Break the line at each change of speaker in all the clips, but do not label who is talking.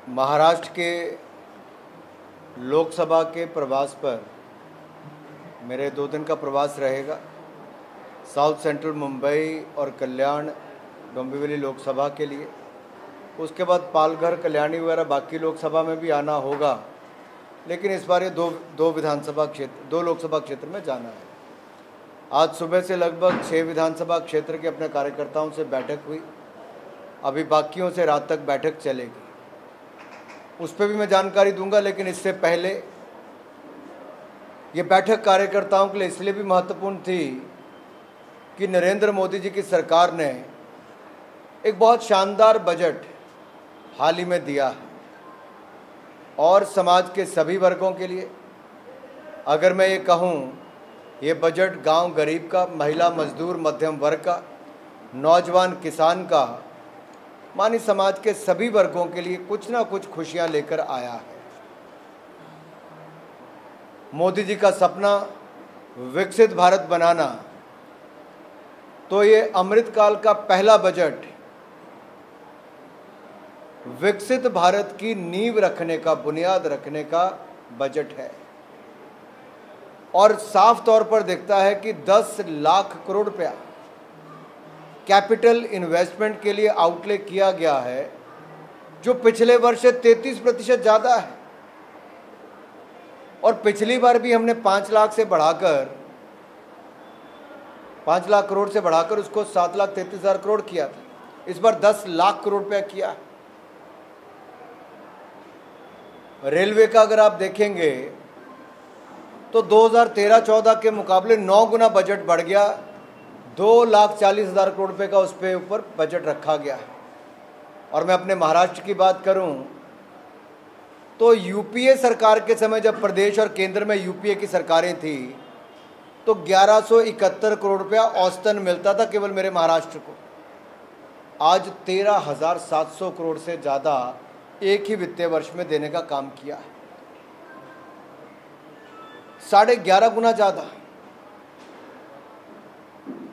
महाराष्ट्र के लोकसभा के प्रवास पर मेरे 2 दिन का प्रवास रहेगा। साउथ सेंट्रल मुंबई और कल्याण डोंबिवली लोकसभा के लिए, उसके बाद पालघर, कल्याणी वगैरह बाकी लोकसभा में भी आना होगा, लेकिन इस बार ये दो लोकसभा क्षेत्र में जाना है। आज सुबह से लगभग 6 विधानसभा क्षेत्र के अपने कार्यकर्ताओं से बैठक हुई। अभी बाकियों से रात तक बैठक चलेगी, उस पर भी मैं जानकारी दूंगा। लेकिन इससे पहले ये बैठक कार्यकर्ताओं के लिए इसलिए भी महत्वपूर्ण थी कि नरेंद्र मोदी जी की सरकार ने एक बहुत शानदार बजट हाल ही में दिया है और समाज के सभी वर्गों के लिए। अगर मैं ये कहूँ, ये बजट गांव गरीब का, महिला मजदूर, मध्यम वर्ग का, नौजवान किसान का, मानी समाज के सभी वर्गों के लिए कुछ ना कुछ खुशियां लेकर आया है। मोदी जी का सपना विकसित भारत बनाना, तो ये अमृतकाल का पहला बजट विकसित भारत की नींव रखने का, बुनियाद रखने का बजट है। और साफ तौर पर दिखता है कि 10 लाख करोड़ रुपया कैपिटल इन्वेस्टमेंट के लिए आउटले किया गया है, जो पिछले वर्ष से 33% ज़्यादा है। और पिछली बार भी हमने 5 लाख करोड़ से बढ़ाकर उसको 7,33,000 करोड़ किया था। इस बार 10 लाख करोड़ रुपया किया है। रेलवे का अगर आप देखेंगे तो 2013-14 के मुकाबले 9 गुना बजट बढ़ गया। 2,40,000 करोड़ रुपये का उस पर ऊपर बजट रखा गया है। और मैं अपने महाराष्ट्र की बात करूं तो यूपीए सरकार के समय, जब प्रदेश और केंद्र में यूपीए की सरकारें थी, तो 1171 करोड़ रुपया औसतन मिलता था केवल मेरे महाराष्ट्र को। आज 13,700 करोड़ से ज़्यादा एक ही वित्तीय वर्ष में देने का काम किया है। 11.5 गुना ज़्यादा,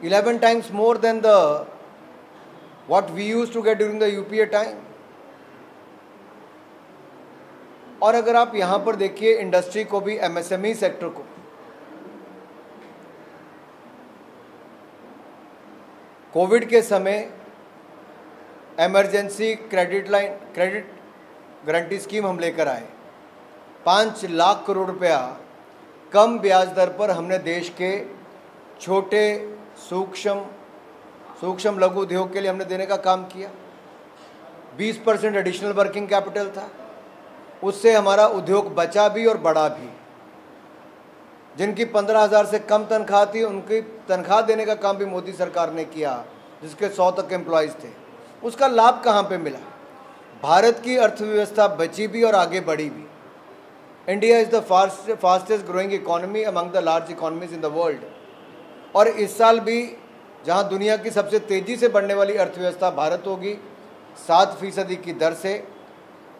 11 times more than what we used to get during the UPA time. और अगर आप यहाँ पर देखिए इंडस्ट्री को भी, MSME सेक्टर को, कोविड के समय इमरजेंसी क्रेडिट गारंटी स्कीम हम लेकर आए। 5 लाख करोड़ रुपया कम ब्याज दर पर हमने देश के छोटे सूक्ष्म लघु उद्योग के लिए हमने देने का काम किया। 20% एडिशनल वर्किंग कैपिटल था, उससे हमारा उद्योग बचा भी और बढ़ा भी। जिनकी 15,000 से कम तनख्वाह थी, उनकी तनख्वाह देने का काम भी मोदी सरकार ने किया, जिसके 100 तक एम्प्लॉयज़ थे। उसका लाभ कहाँ पे मिला? भारत की अर्थव्यवस्था बची भी और आगे बढ़ी भी। India is the fastest growing economy among the large economies in the world. और इस साल भी जहां दुनिया की सबसे तेज़ी से बढ़ने वाली अर्थव्यवस्था भारत होगी 7% की दर से,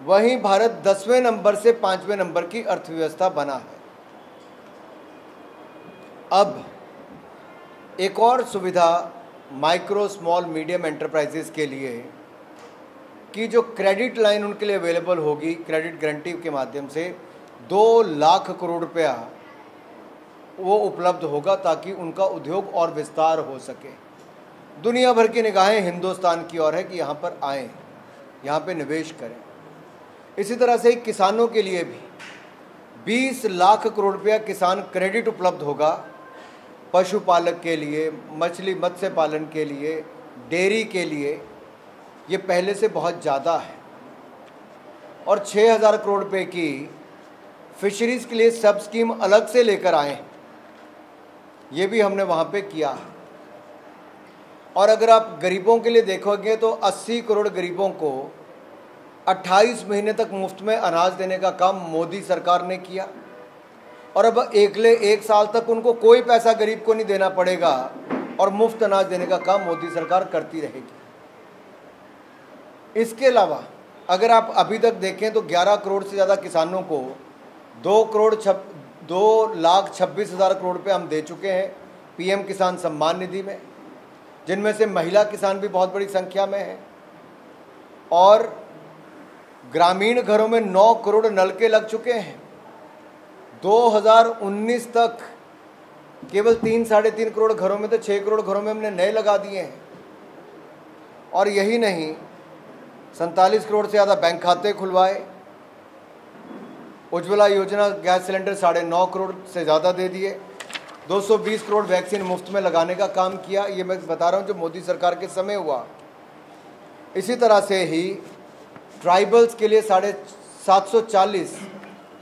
वहीं भारत 10वें नंबर से 5वें नंबर की अर्थव्यवस्था बना है। अब एक और सुविधा माइक्रो, स्मॉल, मीडियम एंटरप्राइजेस के लिए कि जो क्रेडिट लाइन उनके लिए अवेलेबल होगी क्रेडिट गारंटी के माध्यम से, 2 लाख करोड़ रुपया वो उपलब्ध होगा, ताकि उनका उद्योग और विस्तार हो सके। दुनिया भर की निगाहें हिंदुस्तान की ओर है कि यहाँ पर आएँ, यहाँ पे निवेश करें। इसी तरह से किसानों के लिए भी 20 लाख करोड़ रुपया किसान क्रेडिट उपलब्ध होगा, पशुपालक के लिए, मत्स्य पालन के लिए, डेयरी के लिए। ये पहले से बहुत ज़्यादा है। और 6,000 करोड़ रुपये की फिशरीज़ के लिए सब स्कीम अलग से लेकर आए, ये भी हमने वहाँ पे किया है। और अगर आप गरीबों के लिए देखोगे तो 80 करोड़ गरीबों को 28 महीने तक मुफ्त में अनाज देने का काम मोदी सरकार ने किया। और अब अगले 1 साल तक उनको कोई पैसा गरीब को नहीं देना पड़ेगा और मुफ्त अनाज देने का काम मोदी सरकार करती रहेगी। इसके अलावा अगर आप अभी तक देखें तो 11 करोड़ से ज़्यादा किसानों को 2,26,000 करोड़ रुपये हम दे चुके हैं PM किसान सम्मान निधि में, जिनमें से महिला किसान भी बहुत बड़ी संख्या में है। और ग्रामीण घरों में 9 करोड़ नलके लग चुके हैं। 2019 तक केवल 3-3.5 करोड़ घरों में, तो 6 करोड़ घरों में हमने नए लगा दिए हैं। और यही नहीं, 47 करोड़ से ज़्यादा बैंक खाते खुलवाए। उज्ज्वला योजना गैस सिलेंडर 9.5 करोड़ से ज़्यादा दे दिए। 220 करोड़ वैक्सीन मुफ्त में लगाने का काम किया। ये मैं बता रहा हूँ जो मोदी सरकार के समय हुआ। इसी तरह से ही ट्राइबल्स के लिए 740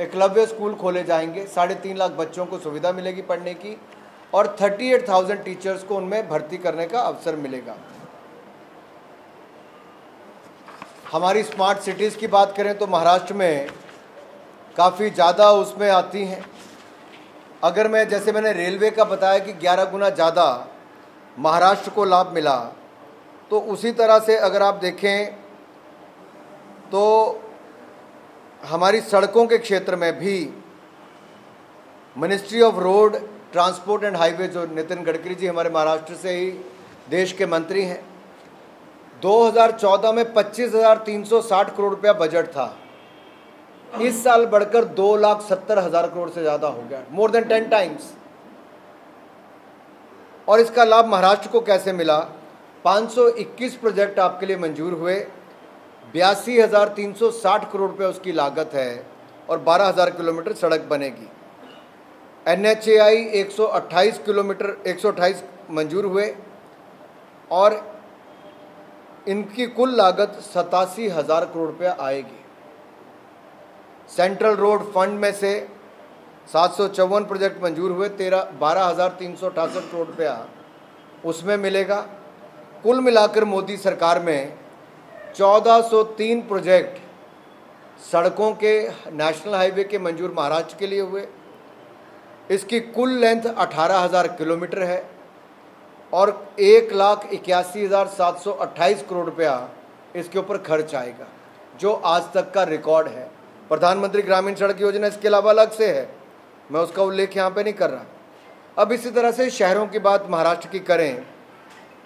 एकलव्य स्कूल खोले जाएंगे। 3.5 लाख बच्चों को सुविधा मिलेगी पढ़ने की और 38,000 टीचर्स को उनमें भर्ती करने का अवसर मिलेगा। हमारी स्मार्ट सिटीज़ की बात करें तो महाराष्ट्र में काफ़ी ज़्यादा उसमें आती हैं। अगर मैं, जैसे मैंने रेलवे का बताया कि 11 गुना ज़्यादा महाराष्ट्र को लाभ मिला, तो उसी तरह से अगर आप देखें तो हमारी सड़कों के क्षेत्र में भी ministry of road transport and highway, जो नितिन गडकरी जी हमारे महाराष्ट्र से ही देश के मंत्री हैं, 2014 में 25,360 करोड़ रुपया बजट था। इस साल बढ़कर 2,70,000 करोड़ से ज़्यादा हो गया, मोर देन 10 टाइम्स। और इसका लाभ महाराष्ट्र को कैसे मिला? 521 प्रोजेक्ट आपके लिए मंजूर हुए, 82,360 करोड़ रुपये उसकी लागत है और 12,000 किलोमीटर सड़क बनेगी। NHAI 128 किलोमीटर 128 मंजूर हुए और इनकी कुल लागत 87,000 करोड़ रुपया आएगी। सेंट्रल रोड फंड में से 754 प्रोजेक्ट मंजूर हुए, 12,368 करोड़ रुपया उसमें मिलेगा। कुल मिलाकर मोदी सरकार में 1,403 प्रोजेक्ट सड़कों के, नेशनल हाईवे के मंजूर महाराष्ट्र के लिए हुए। इसकी कुल लेंथ 18,000 किलोमीटर है और 1,81,728 करोड़ रुपया इसके ऊपर खर्च आएगा, जो आज तक का रिकॉर्ड है। प्रधानमंत्री ग्रामीण सड़क योजना इसके अलावा अलग से है, मैं उसका उल्लेख यहाँ पे नहीं कर रहा। अब इसी तरह से शहरों की बात महाराष्ट्र की करें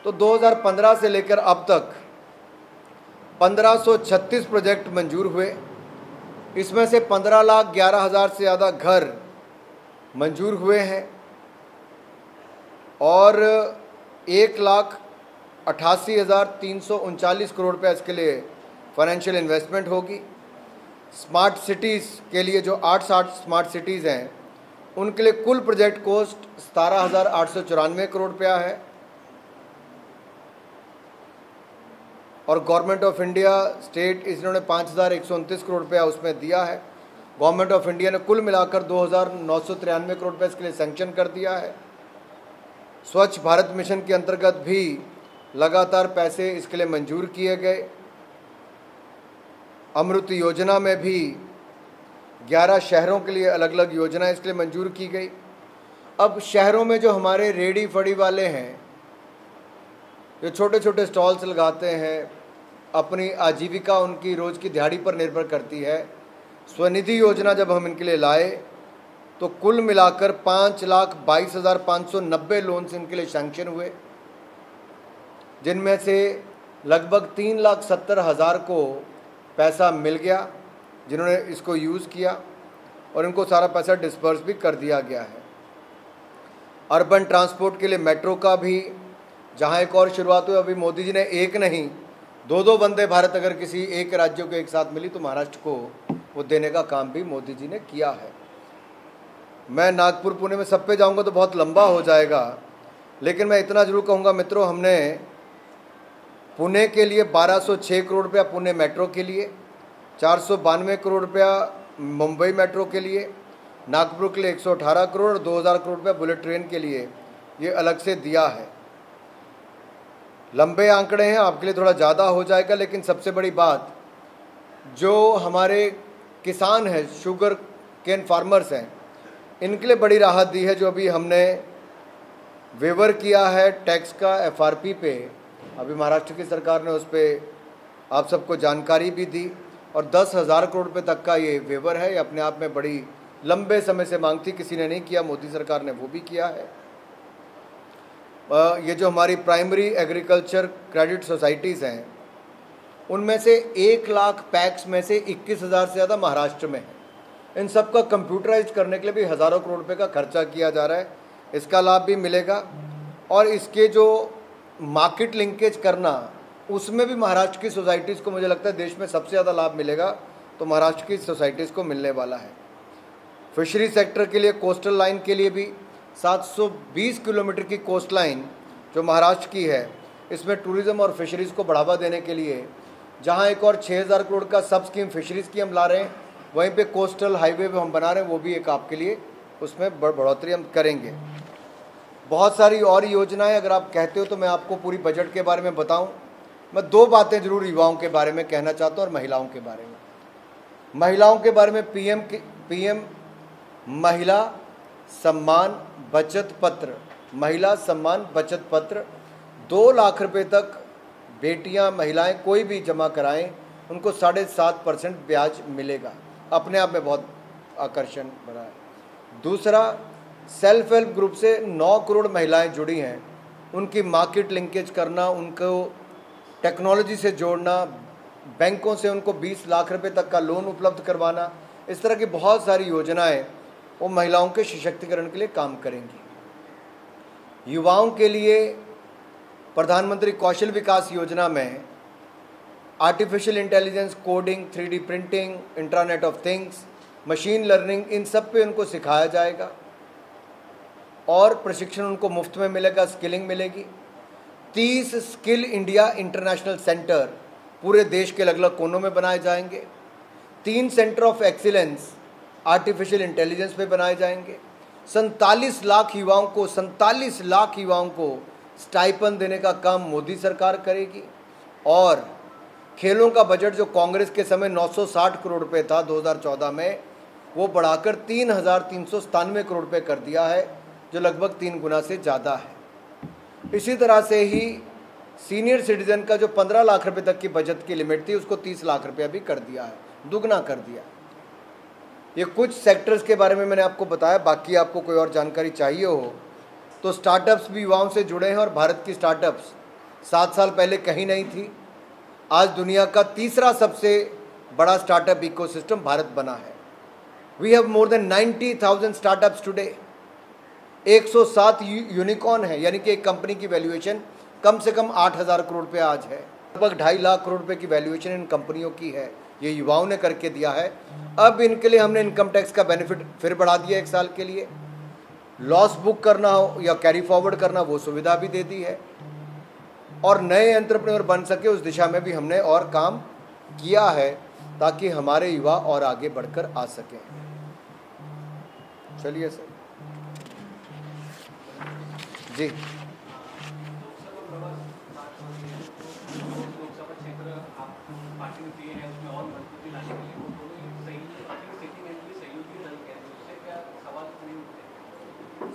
तो 2015 से लेकर अब तक 1536 प्रोजेक्ट मंजूर हुए। इसमें से 15,11,000 से ज़्यादा घर मंजूर हुए हैं और 1,88,339 करोड़ रुपये इसके लिए फाइनेंशियल इन्वेस्टमेंट होगी। स्मार्ट सिटीज़ के लिए जो 8 स्मार्ट सिटीज़ हैं उनके लिए कुल प्रोजेक्ट कॉस्ट 17,894 करोड़ रुपया है और गवर्नमेंट ऑफ इंडिया, स्टेट इन्होंने 5,129 करोड़ रुपया उसमें दिया है। गवर्नमेंट ऑफ इंडिया ने कुल मिलाकर 2,993 करोड़ रुपये इसके लिए सैंक्शन कर दिया है। स्वच्छ भारत मिशन के अंतर्गत भी लगातार पैसे इसके लिए मंजूर किए गए। अमृत योजना में भी 11 शहरों के लिए अलग अलग योजना इसके लिए मंजूर की गई। अब शहरों में जो हमारे रेडी फड़ी वाले हैं, जो छोटे छोटे स्टॉल्स लगाते हैं, अपनी आजीविका उनकी रोज़ की दिहाड़ी पर निर्भर करती है। स्वनिधि योजना जब हम इनके लिए लाए तो कुल मिलाकर 5,22,590 लोन्स इनके लिए सैंक्शन हुए, जिनमें से लगभग 3,70,000 को पैसा मिल गया जिन्होंने इसको यूज़ किया और इनको सारा पैसा डिस्पर्स भी कर दिया गया है। अर्बन ट्रांसपोर्ट के लिए मेट्रो का भी जहां एक और शुरुआत हुई, अभी मोदी जी ने एक नहीं 2-2 वंदे भारत अगर किसी एक राज्य को एक साथ मिली तो महाराष्ट्र को वो देने का काम भी मोदी जी ने किया है। मैं नागपुर पुणे में सब पे जाऊंगा तो बहुत लंबा हो जाएगा, लेकिन मैं इतना जरूर कहूँगा मित्रों, हमने पुणे के लिए 1,206 करोड़ रुपया पुणे मेट्रो के लिए, 492 करोड़ रुपया मुंबई मेट्रो के लिए, नागपुर के लिए 118 करोड़ और 2,000 करोड़ रुपया बुलेट ट्रेन के लिए ये अलग से दिया है। लंबे आंकड़े हैं, आपके लिए थोड़ा ज़्यादा हो जाएगा, लेकिन सबसे बड़ी बात जो हमारे किसान हैं, शुगर केन फार्मर्स हैं, इनके लिए बड़ी राहत दी है। जो अभी हमने वेवर किया है टैक्स का FRP पे, अभी महाराष्ट्र की सरकार ने उस पर आप सबको जानकारी भी दी और 10,000 करोड़ रुपये तक का ये वेवर है। ये अपने आप में बड़ी लंबे समय से मांग थी, किसी ने नहीं किया, मोदी सरकार ने वो भी किया है। ये जो हमारी प्राइमरी एग्रीकल्चर क्रेडिट सोसाइटीज़ हैं, उनमें से 1 लाख पैक्स में से 21,000 से ज़्यादा महाराष्ट्र में है। इन सब का कंप्यूटराइज करने के लिए भी हज़ारों करोड़ रुपए का खर्चा किया जा रहा है, इसका लाभ भी मिलेगा। और इसके जो मार्केट लिंकेज करना, उसमें भी महाराष्ट्र की सोसाइटीज़ को मुझे लगता है देश में सबसे ज़्यादा लाभ मिलेगा, तो महाराष्ट्र की सोसाइटीज़ को मिलने वाला है। फिशरी सेक्टर के लिए, कोस्टल लाइन के लिए भी 720 किलोमीटर की कोस्ट लाइन जो महाराष्ट्र की है, इसमें टूरिज़्म और फिशरीज़ को बढ़ावा देने के लिए जहां एक और 6,000 करोड़ का सब स्कीम फिशरीज़ की हम ला रहे हैं, वहीं पे कोस्टल हाईवे पे हम बना रहे हैं, वो भी एक आपके लिए उसमें बढ़ोतरी हम करेंगे। बहुत सारी और योजनाएं अगर आप कहते हो तो मैं आपको पूरी बजट के बारे में बताऊं। मैं 2 बातें ज़रूर युवाओं के बारे में कहना चाहता हूं और महिलाओं के बारे में। महिलाओं के बारे में पीएम महिला सम्मान बचत पत्र, महिला सम्मान बचत पत्र 2 लाख रुपए तक बेटियां, महिलाएं कोई भी जमा कराएं, उनको 7.5% ब्याज मिलेगा। अपने आप में बहुत आकर्षण बढ़ा है। दूसरा, सेल्फ हेल्प ग्रुप से 9 करोड़ महिलाएं जुड़ी हैं, उनकी मार्केट लिंकेज करना, उनको टेक्नोलॉजी से जोड़ना, बैंकों से उनको 20 लाख रुपए तक का लोन उपलब्ध करवाना, इस तरह की बहुत सारी योजनाएं वो महिलाओं के सशक्तिकरण के लिए काम करेंगी। युवाओं के लिए प्रधानमंत्री कौशल विकास योजना में artificial intelligence, coding, 3D printing, internet of things, machine learning, इन सब पे उनको सिखाया जाएगा और प्रशिक्षण उनको मुफ्त में मिलेगा, स्किलिंग मिलेगी। 30 स्किल इंडिया इंटरनेशनल सेंटर पूरे देश के अलग अलग कोनों में बनाए जाएंगे। 3 centre of excellence artificial intelligence पे बनाए जाएंगे। 47 लाख युवाओं को स्टाइपेंड देने का काम मोदी सरकार करेगी। और खेलों का बजट जो कांग्रेस के समय 960 करोड़ रुपए था 2014 में, वो बढ़ाकर 3,397 करोड़ रुपए कर दिया है, जो लगभग 3 गुना से ज़्यादा है। इसी तरह से ही सीनियर सिटीजन का जो 15 लाख रुपए तक की बचत की लिमिट थी, उसको 30 लाख रुपया भी कर दिया है, दुगना कर दिया। ये कुछ सेक्टर्स के बारे में मैंने आपको बताया। बाकी आपको कोई और जानकारी चाहिए हो तो स्टार्टअप्स भी युवाओं से जुड़े हैं, और भारत की स्टार्टअप्स 7 साल पहले कहीं नहीं थी। आज दुनिया का तीसरा सबसे बड़ा स्टार्टअप इकोसिस्टम भारत बना है। We have more than 90,000 startups today. 107 unicorn है, यानी कि एक कंपनी की वैल्यूएशन कम से कम 8,000 करोड़ रुपये आज है। लगभग 2.5 लाख करोड़ रुपए की वैल्यूएशन इन कंपनियों की है, ये युवाओं ने करके दिया है। अब इनके लिए हमने इनकम टैक्स का बेनिफिट फिर बढ़ा दिया 1 साल के लिए। लॉस बुक करना हो या कैरी फॉरवर्ड करना, वो सुविधा भी दे दी है। और नए एंटरप्रेन्योर बन सके, उस दिशा में भी हमने और काम किया है, ताकि हमारे युवा और आगे बढ़कर आ सकें। चलिए सर जी।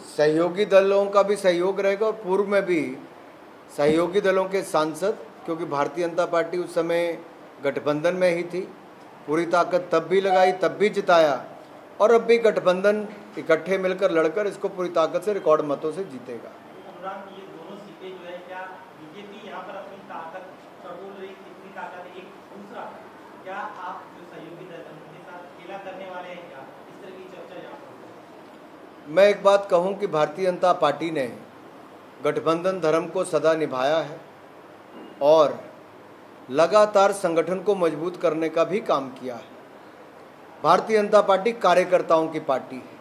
सहयोगी दलों का भी सहयोग रहेगा, और पूर्व में भी सहयोगी दलों के सांसद, क्योंकि भारतीय जनता पार्टी उस समय गठबंधन में ही थी, पूरी ताकत तब भी लगाई, तब भी जिताया, और अब भी गठबंधन इकट्ठे मिलकर लड़कर इसको पूरी ताकत से रिकॉर्ड मतों से जीतेगा।
ये दोनों सीटें जो है, क्या बीजेपी यहाँ पर अपनी ताकत चढ़ोल रही, कितनी ताकत है? एक दूसरा, क्या आप जो सहयोगी दल के साथ खेला करने वाले हैं क्या? इस तरह की चर्चा यहाँ पर।
मैं एक बात कहूँ कि भारतीय जनता पार्टी ने गठबंधन धर्म को सदा निभाया है और लगातार संगठन को मजबूत करने का भी काम किया है। भारतीय जनता पार्टी कार्यकर्ताओं की पार्टी है।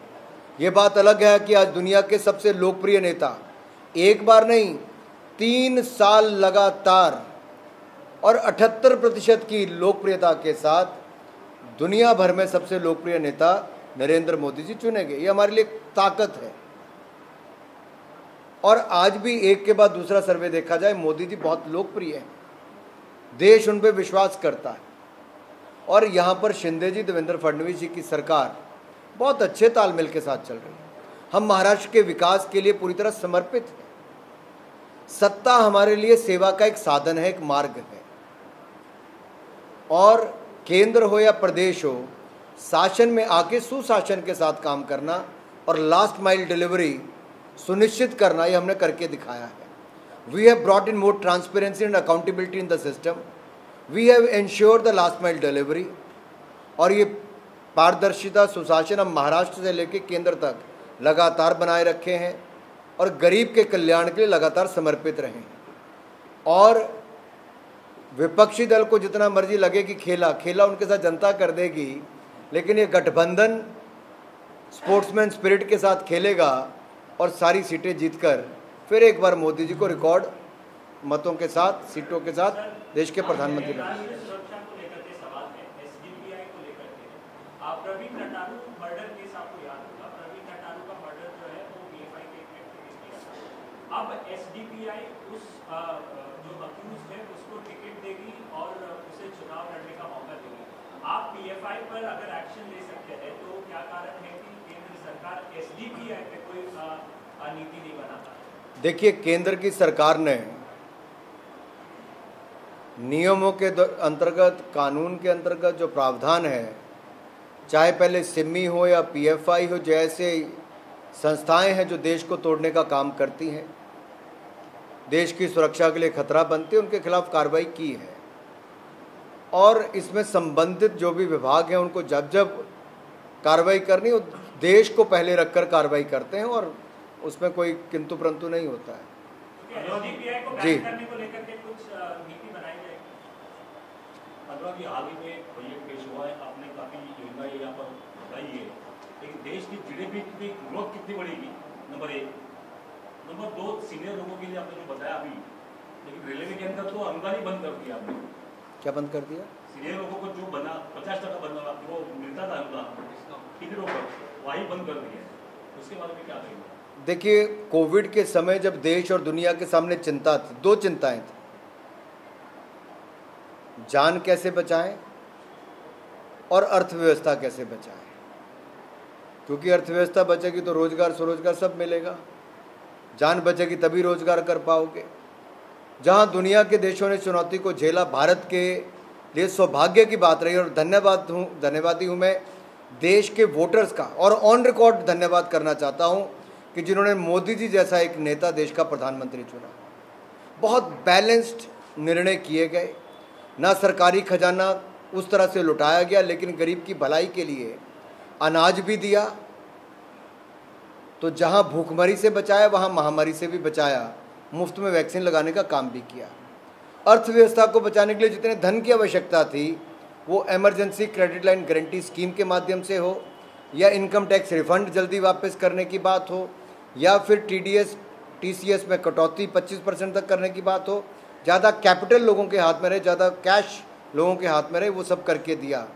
ये बात अलग है कि आज दुनिया के सबसे लोकप्रिय नेता एक बार नहीं 3 साल लगातार और 78% की लोकप्रियता के साथ दुनिया भर में सबसे लोकप्रिय नेता नरेंद्र मोदी जी चुने गए। ये हमारे लिए ताकत है। और आज भी एक के बाद दूसरा सर्वे देखा जाए, मोदी जी बहुत लोकप्रिय है, देश उन पर विश्वास करता है। और यहाँ पर शिंदे जी, देवेंद्र फडणवीस जी की सरकार बहुत अच्छे तालमेल के साथ चल रही है। हम महाराष्ट्र के विकास के लिए पूरी तरह समर्पित हैं। सत्ता हमारे लिए सेवा का एक साधन है, एक मार्ग है। और केंद्र हो या प्रदेश हो, शासन में आके सुशासन के साथ काम करना और लास्ट माइल डिलीवरी सुनिश्चित करना, ये हमने करके दिखाया है। We have brought in more transparency and accountability in the system. We have ensured the last mile delivery, और ये पारदर्शिता सुशासन हम महाराष्ट्र से लेकर केंद्र तक लगातार बनाए रखे हैं और गरीब के कल्याण के लिए लगातार समर्पित रहे हैं। और विपक्षी दल को जितना मर्जी लगे कि खेला उनके साथ जनता कर देगी, लेकिन ये गठबंधन स्पोर्ट्समैन स्पिरिट के साथ खेलेगा और सारी सीटें जीतकर फिर एक बार मोदी जी को रिकॉर्ड मतों के साथ, सीटों के साथ देश के प्रधानमंत्री बनेंगे।
सुरक्षा को लेकर के सवाल है, एसडीपीआई को लेकर के। आप प्रवीण कटारू मर्डर केस आपको याद होगा, प्रवीण कटारू का मर्डर जो है वो पीएफआई के एक व्यक्ति ने किया था। अब एसडीपीआई उस जो अक्यूज है उसको टिकट देगी और उसे चुनाव लड़ने का मौका देगी। आप पीएफआई पर अगर एक्शन ले सकते हैं तो क्या कारण है कि केंद्र सरकार एसडीपीआई पे कोई नीति नहीं बनाता?
देखिए, केंद्र की सरकार ने नियमों के अंतर्गत, कानून के अंतर्गत जो प्रावधान है, चाहे पहले सिमी हो या पीएफआई हो, जैसे संस्थाएं हैं जो देश को तोड़ने का काम करती हैं, देश की सुरक्षा के लिए खतरा बनती है, उनके खिलाफ कार्रवाई की है। और इसमें संबंधित जो भी विभाग हैं उनको जब जब कार्रवाई करनी हो, देश को पहले रखकर कार्रवाई करते हैं और उसमें कोई किंतु परंतु नहीं होता है। जी,
हाल ही में बजट पेश हुआ है, आपने काफी योजनाएं यहाँ पर बताई है, लेकिन देश की जीडीपी की ग्रोथ कितनी बढ़ेगी, नंबर 1। नंबर 2, सीनियर लोगों के लिए आपने जो बताया अभी, लेकिन रेलवे के अंदर तो अनुदान ही बंद कर दिया आपने।
क्या बंद कर दिया?
सीनियर लोगों को जो बना 50% बना वो मिलता था अनुदान टिकटों पर, वही बंद कर दिया। उसके बारे में क्या कहेंगे?
देखिए, कोविड के समय जब देश और दुनिया के सामने चिंता थी, 2 चिंताएं थी, जान कैसे बचाएं और अर्थव्यवस्था कैसे बचाएं। क्योंकि अर्थव्यवस्था बचेगी तो रोजगार स्वरोजगार सब मिलेगा, जान बचेगी तभी रोजगार कर पाओगे। जहां दुनिया के देशों ने चुनौती को झेला, भारत के लिए सौभाग्य की बात रही। और धन्यवादी हूं मैं देश के वोटर्स का, और ऑन रिकॉर्ड धन्यवाद करना चाहता हूं कि जिन्होंने मोदी जी जैसा एक नेता देश का प्रधानमंत्री चुना। बहुत बैलेंस्ड निर्णय किए गए, ना सरकारी खजाना उस तरह से लुटाया गया, लेकिन गरीब की भलाई के लिए अनाज भी दिया। तो जहां भूखमरी से बचाया वहां महामारी से भी बचाया, मुफ्त में वैक्सीन लगाने का काम भी किया। अर्थव्यवस्था को बचाने के लिए जितने धन की आवश्यकता थी, वो emergency credit line guarantee scheme के माध्यम से हो, या इनकम टैक्स रिफंड जल्दी वापस करने की बात हो, या फिर टीडीएस टीसीएस में कटौती 25% तक करने की बात हो, ज़्यादा कैपिटल लोगों के हाथ में रहे, ज़्यादा कैश लोगों के हाथ में रहे, वो सब करके दिया।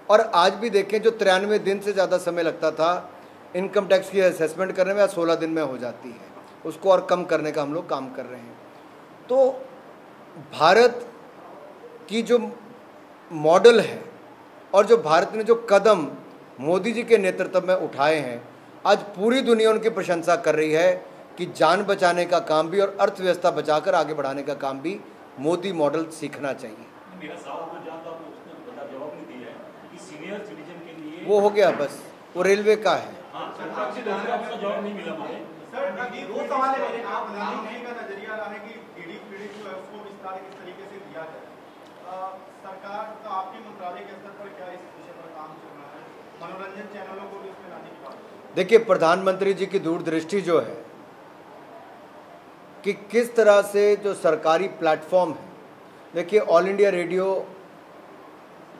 और आज भी देखें, जो 93 दिन से ज़्यादा समय लगता था इनकम टैक्स की असेसमेंट करने में, आज 16 दिन में हो जाती है। उसको और कम करने का हम लोग काम कर रहे हैं। तो भारत की जो मॉडल है और जो भारत ने जो कदम मोदी जी के नेतृत्व में उठाए हैं, आज पूरी दुनिया उनकी प्रशंसा कर रही है कि जान बचाने का काम भी और अर्थव्यवस्था बचाकर आगे बढ़ाने का काम भी मोदी मॉडल सीखना चाहिए।
मेरा सवाल तो जहाँ तक उसने जवाब नहीं दिया है कि सीनियर सिटीजन के लिए
वो हो गया, बस वो रेलवे का है।
हाँ, आपका जवाब नहीं मिला मुझे।
सर, 2 सवाल है मेरे। आप प्रधानमंत्री का नजरिया रहा कि डीडी क्रेडिट जो है उसको विस्तार किस तरीके से दिया जाए। सरकार का आपके मंत्रालय के स्तर पर क्या इस विषय पर काम चल रहा है? मनोरंजन चैनलों को भी इसमें लाने की बात।
देखिए, प्रधानमंत्री जी की दूरदृष्टि जो है कि किस तरह से जो सरकारी प्लेटफॉर्म है, देखिए ऑल इंडिया रेडियो,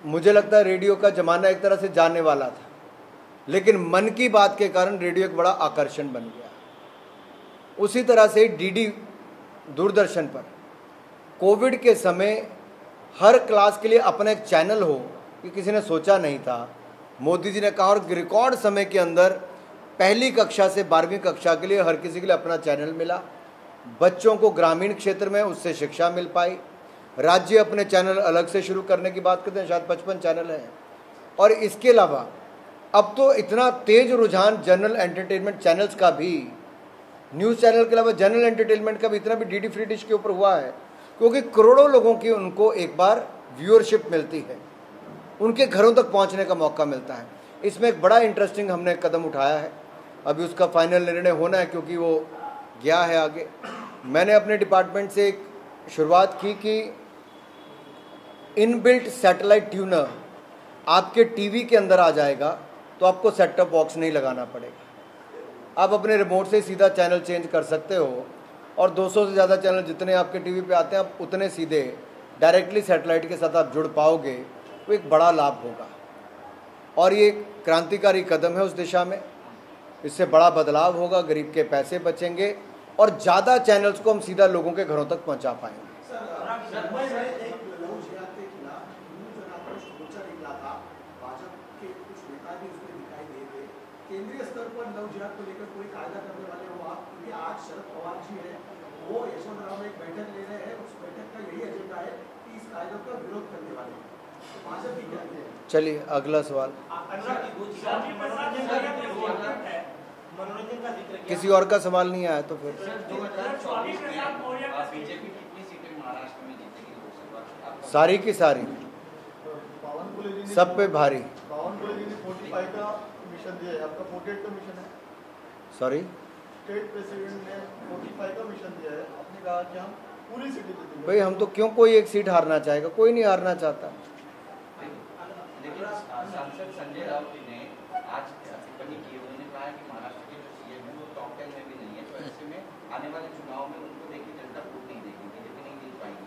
मुझे लगता है रेडियो का ज़माना एक तरह से जाने वाला था, लेकिन मन की बात के कारण रेडियो एक बड़ा आकर्षण बन गया। उसी तरह से डीडी दूरदर्शन पर कोविड के समय हर क्लास के लिए अपना एक चैनल हो, कि किसी ने सोचा नहीं था। मोदी जी ने कहा, और रिकॉर्ड समय के अंदर पहली कक्षा से 12वीं कक्षा के लिए हर किसी के लिए अपना चैनल मिला। बच्चों को ग्रामीण क्षेत्र में उससे शिक्षा मिल पाई। राज्य अपने चैनल अलग से शुरू करने की बात करते हैं, शायद 55 चैनल हैं। और इसके अलावा अब तो इतना तेज रुझान जनरल एंटरटेनमेंट चैनल्स का भी, न्यूज़ चैनल के अलावा जनरल एंटरटेनमेंट का भी इतना भी डीडी फ्री डिश के ऊपर हुआ है, क्योंकि करोड़ों लोगों की उनको एक बार व्यूअरशिप मिलती है, उनके घरों तक पहुंचने का मौका मिलता है। इसमें एक बड़ा इंटरेस्टिंग हमने कदम उठाया है, अभी उसका फाइनल निर्णय होना है क्योंकि वो गया है आगे। मैंने अपने डिपार्टमेंट से एक शुरुआत की कि इनबिल्ट सैटेलाइट ट्यूनर आपके टीवी के अंदर आ जाएगा तो आपको सेट टॉप बॉक्स नहीं लगाना पड़ेगा। आप अपने रिमोट से सीधा चैनल चेंज कर सकते हो और 200 से ज़्यादा चैनल जितने आपके टीवी पे आते हैं आप उतने सीधे डायरेक्टली सैटेलाइट के साथ आप जुड़ पाओगे। वो एक बड़ा लाभ होगा और ये क्रांतिकारी कदम है उस दिशा में। इससे बड़ा बदलाव होगा, गरीब के पैसे बचेंगे और ज़्यादा चैनल्स को हम सीधा लोगों के घरों तक पहुंचा पाएंगे।
केंद्रीय स्तर पर लव जिहाद को लेकर कोई कायदा करने वाले हो आप? क्योंकि आज शरद पवार जी है, वो यशवंतराव में एक बैठक ले रहे हैं, उस बैठक का यही एजेंडा है कि इस कायदे का विरोध करने वाले हैं। तो भाजपा की क्या है?
चलिए अगला सवाल।
मनोरंजन का जिक्र
किसी और का सवाल नहीं आया तो फिर
बीजेपी कितनी सीटें महाराष्ट्र में जीतेगी लोकसभा?
सारी की सारी,
बावनकुळे जी ने
सब पे भारी।
45 का मिशन दिया है, आपका 48 का मिशन है।
सॉरी,
स्टेट प्रेसिडेंट ने 45 का मिशन दिया है, आपने कहा कि हम पूरी सीटें जीतेंगे।
भाई हम तो क्यों कोई एक सीट हारना चाहेगा? कोई नहीं हारना चाहता।
लेकिन सांसद संजय राउत ने आज टिप्पणी की, उन्होंने कहा कि महाराष्ट्र के जो सीएम है वो टॉप 10 में भी नहीं है, तो ऐसे में आने वाले चुनाव में उनको देखिए जनता वोट नहीं देगी, बीजेपी नहीं जीत पाएगी।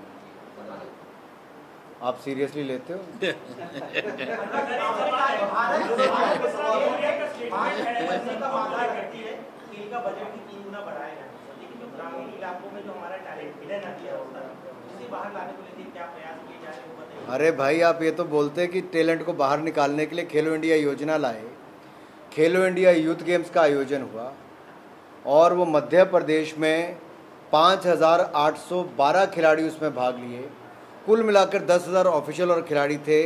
आप सीरियसली लेते हो?
का बजट की 3 गुना बढ़ाया जाए, लेकिन जो ग्रामीण इलाकों में जो हमारा टैलेंट हिडन है उसे बाहर लाने को लेकर क्या प्रयास किए जा रहे हैं वो बताइए।
अरे भाई आप ये तो बोलते हैं कि टैलेंट को बाहर निकालने के लिए खेलो इंडिया योजना लाए। खेलो इंडिया यूथ गेम्स का आयोजन हुआ और वो मध्य प्रदेश में 5,812 खिलाड़ी उसमें भाग लिए। कुल मिलाकर 10,000 ऑफिशियल और खिलाड़ी थे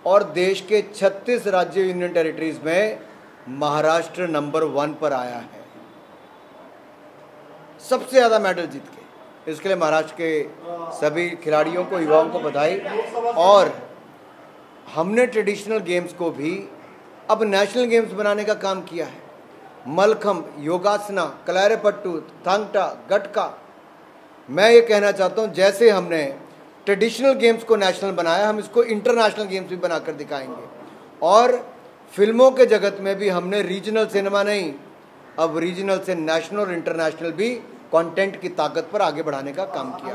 और देश के 36 राज्य यूनियन टेरिटरीज में महाराष्ट्र नंबर 1 पर आया है, सबसे ज़्यादा मेडल जीत के। इसके लिए महाराष्ट्र के सभी खिलाड़ियों को, युवाओं को बधाई। और हमने ट्रेडिशनल गेम्स को भी अब नेशनल गेम्स बनाने का काम किया है। मलखम्ब, योगासना, कलारीपट्टू, थांगटा, गटका। मैं ये कहना चाहता हूँ जैसे हमने ट्रेडिशनल गेम्स को नेशनल बनाया, हम इसको इंटरनेशनल गेम्स भी बनाकर दिखाएंगे। और फिल्मों के जगत में भी हमने रीजनल सिनेमा नहीं, अब रीजनल से नेशनल और इंटरनेशनल भी कंटेंट की ताकत पर आगे बढ़ाने का काम किया।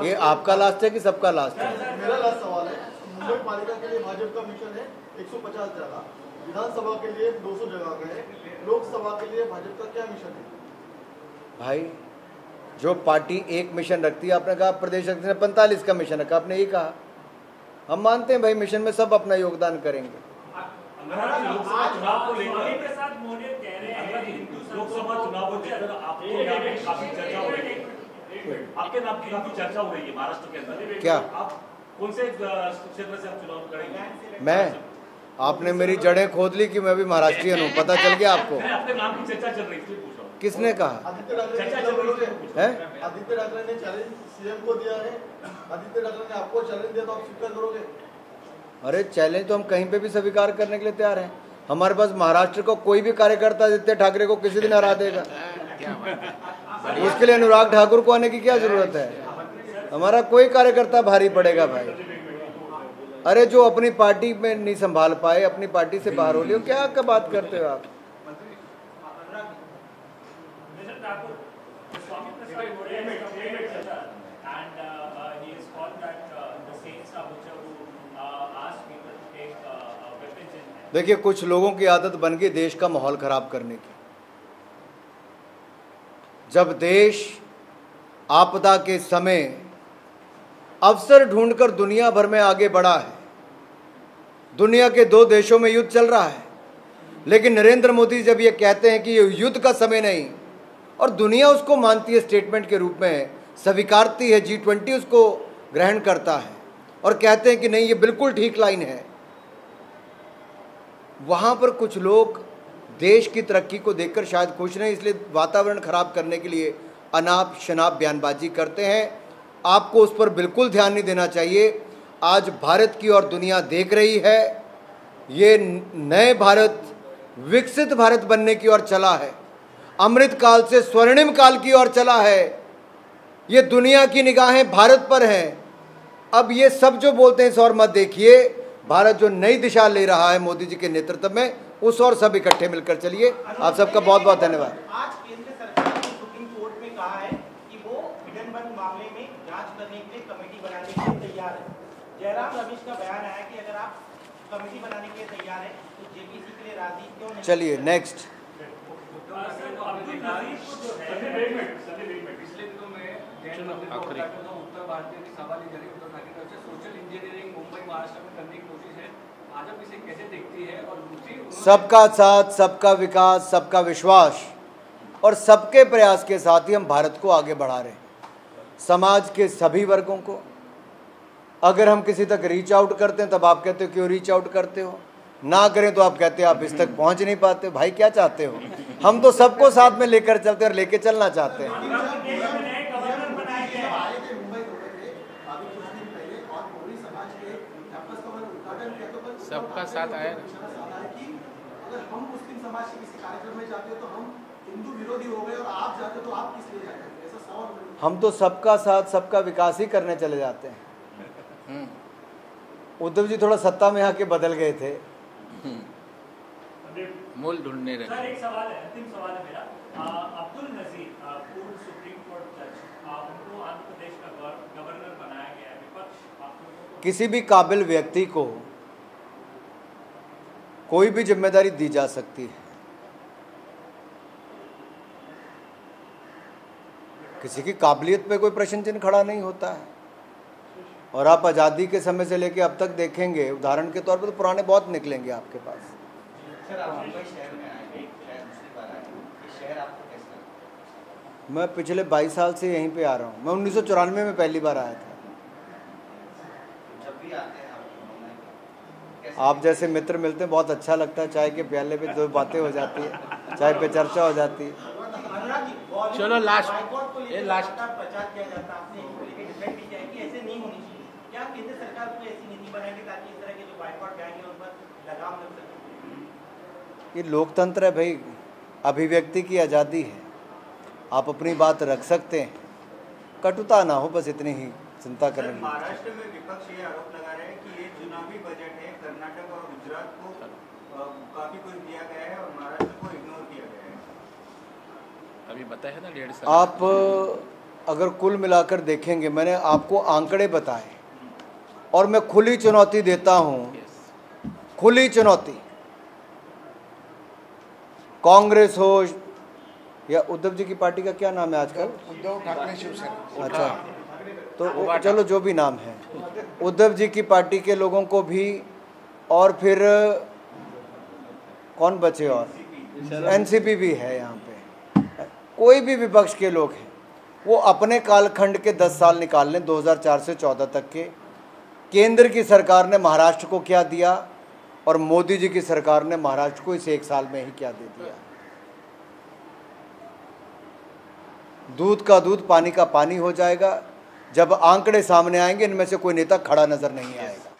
ये आपका लास्ट है कि सबका लास्ट है?
मेरा लास्ट सवाल है। मुंबई पालिका के लिए भाजपा का मिशन है 150 जगह, विधानसभा के लिए 200 जगह का है, लोकसभा के लिए भाजपा का क्या मिशन है?
भाई जो पार्टी एक मिशन रखती है, आपने कहा प्रदेश अध्यक्ष ने 45 का मिशन रखा, आपने ये कहा। हम मानते हैं भाई मिशन में सब अपना योगदान करेंगे।
लोकसभा चुनाव को लेकर
प्रसाद मौर्य कह रहे हैं
लोकसभा चुनाव को लेकर आपके यहाँ पे काफी चर्चा हो रही है, आपके नाम की काफी चर्चा हो रही है महाराष्ट्र के अंदर।
क्या
आप कौन से क्षेत्र से आप चुनाव करेंगे?
मैं, आपने मेरी जड़ें खोद ली कि मैं भी महाराष्ट्रियन हूँ, पता चल गया आपको?
आपके नाम की चर्चा चल रही थी, पूछ रहा हूँ।
किसने कहा?
आदित्य ठाकरे ने चैलेंज सीएम को दिया है, आदित्य ठाकरे ने आपको चैलेंज दिया तो आप स्वीकार करोगे? अरे
चैलेंज तो हम कहीं पे भी स्वीकार करने के लिए तैयार हैं। हमारे पास महाराष्ट्र को कोई भी कार्यकर्ता आदित्य ठाकरे को किसी दिन हरा देगा। उसके लिए अनुराग ठाकुर को आने की क्या जरूरत है? हमारा कोई कार्यकर्ता भारी पड़ेगा भाई। अरे जो अपनी पार्टी में नहीं संभाल पाए, अपनी पार्टी से बाहर हो लियो, क्या का बात करते हो आप? देखिए कुछ लोगों की आदत बन गई देश का माहौल खराब करने की। जब देश आपदा के समय अवसर ढूंढकर दुनिया भर में आगे बढ़ा है, दुनिया के 2 देशों में युद्ध चल रहा है, लेकिन नरेंद्र मोदी जब ये कहते हैं कि ये युद्ध का समय नहीं, और दुनिया उसको मानती है स्टेटमेंट के रूप में, स्वीकारती है, G20 उसको ग्रहण करता है और कहते हैं कि नहीं ये बिल्कुल ठीक लाइन है, वहाँ पर कुछ लोग देश की तरक्की को देखकर शायद खुश नहीं, इसलिए वातावरण खराब करने के लिए अनाप शनाप बयानबाजी करते हैं। आपको उस पर बिल्कुल ध्यान नहीं देना चाहिए। आज भारत की और दुनिया देख रही है, ये नए भारत, विकसित भारत बनने की ओर चला है, अमृत काल से स्वर्णिम काल की ओर चला है। ये दुनिया की निगाहें भारत पर हैं। अब ये सब जो बोलते हैं इस और मत देखिए, भारत जो नई दिशा ले रहा है मोदी जी के नेतृत्व में, उस और सब इकट्ठे मिलकर चलिए। आप सबका बहुत बहुत धन्यवाद।
आज केंद्र सरकार ने सुप्रीम कोर्ट में कहा है कि वो हिडनबर्ग मामले में जांच करने के लिए कमेटी बनाने के लिए तैयार है। जयराम रमेश का बयान आया कि अगर आप कमेटी बनाने के लिए तैयार है तो जेपीसी के लिए राजी क्यों नहीं?
चलिए नेक्स्ट।
पिछले दिनों में उत्तर भारतीय की सभा ली जा रही उद्धव ठाकरे से सोशल इंजीनियरिंग मुंबई महाराष्ट्र में करने की कोशिश है, भाजपा इसे कैसे देखती है? और दूसरी,
सबका साथ, सबका विकास, सबका विश्वास और सबके प्रयास के साथ ही हम भारत को आगे बढ़ा रहे हैं। समाज के सभी वर्गों को अगर हम किसी तक रीच आउट करते हैं तब आप कहते हो क्यों रीच आउट करते हो, ना करें तो आप कहते हैं आप इस तक पहुंच नहीं पाते। भाई क्या चाहते हो? हम तो सबको साथ में लेकर चलते हैं और लेके चलना चाहते हैं।
सबका साथ आया।
अगर हम मुस्लिम समाज के किसी कार्यक्रम में जाते हो तो हम हिंदू विरोधी हो गए और आप जाते हो तो आप किस लिए जाते हैं? ऐसा सवाल।
हम तो सबका साथ, सबका विकास ही करने चले जाते हैं। उद्धव जी थोड़ा सत्ता में आके बदल गए थे,
मूल ढूंढने रहे।
सर एक सवाल है, अंतिम सवाल है मेरा। अब्दुल नजीर पूर्व सुप्रीम कोर्ट जज, उनको आंध्र प्रदेश का गवर्नर बनाया गया है। विपक्ष आपको
किसी भी काबिल व्यक्ति को कोई भी जिम्मेदारी दी जा सकती है। किसी की काबिलियत पे कोई प्रश्न चिन्ह खड़ा नहीं होता है। और आप आज़ादी के समय से लेके अब तक देखेंगे, उदाहरण के तौर पर तो पुराने बहुत निकलेंगे आपके पास।
सर आप मुंबई शहर में आए, शायद दूसरी बार आए, ये शहर आपको कैसा लगा?
मैं पिछले 22 साल से यहीं पे आ रहा हूँ। मैं 1994 में पहली बार आया था।
जब भी आते हैं
आप जैसे मित्र मिलते हैं, बहुत अच्छा लगता है। चाय के प्याले पे दो बातें हो जाती है, चाय पे चर्चा हो जाती है।
चलो लास्ट, ये लास्ट
प्रचार किया जाता है, आपने इसको लेकर डिफेंड भी किया है कि ऐसे नहीं होनी चाहिए। क्या केंद्र सरकार को ऐसी नीति बनाएगी ताकि इस तरह के जो बाइकआउट जाएंगे उन पर लगाम लग सके?
ये लोकतंत्र है भाई, अभिव्यक्ति की आज़ादी है। आप अपनी बात रख सकते हैं, कटुता ना हो, बस इतनी ही चिंता करें।
महाराष्ट्र में विपक्ष ये आरोप लगा रहे हैं कि ये चुनावी बजट है, कर्नाटक और गुजरात को काफी कुछ दिया गया है और महाराष्ट्र को इग्नोर किया गया है।
अभी बताया है ना 1.5 साल।
आप अगर कुल मिलाकर देखेंगे, मैंने आपको आंकड़े बताए और मैं खुली चुनौती देता हूँ, खुली चुनौती, कांग्रेस हो या उद्धव जी की पार्टी का क्या नाम है आजकल?
उद्धव ठाकरे शिवसेना।
अच्छा, तो चलो जो भी नाम है, उद्धव जी की पार्टी के लोगों को भी, और फिर कौन बचे, और एनसीपी भी है यहाँ पे, कोई भी विपक्ष के लोग हैं, वो अपने कालखंड के 10 साल निकाल लें, 2004 से 14 तक के। केंद्र की सरकार ने महाराष्ट्र को क्या दिया और मोदी जी की सरकार ने महाराष्ट्र को इस 1 साल में ही क्या दे दिया। दूध का दूध, पानी का पानी हो जाएगा। जब आंकड़े सामने आएंगे, इनमें से कोई नेता खड़ा नजर नहीं आएगा।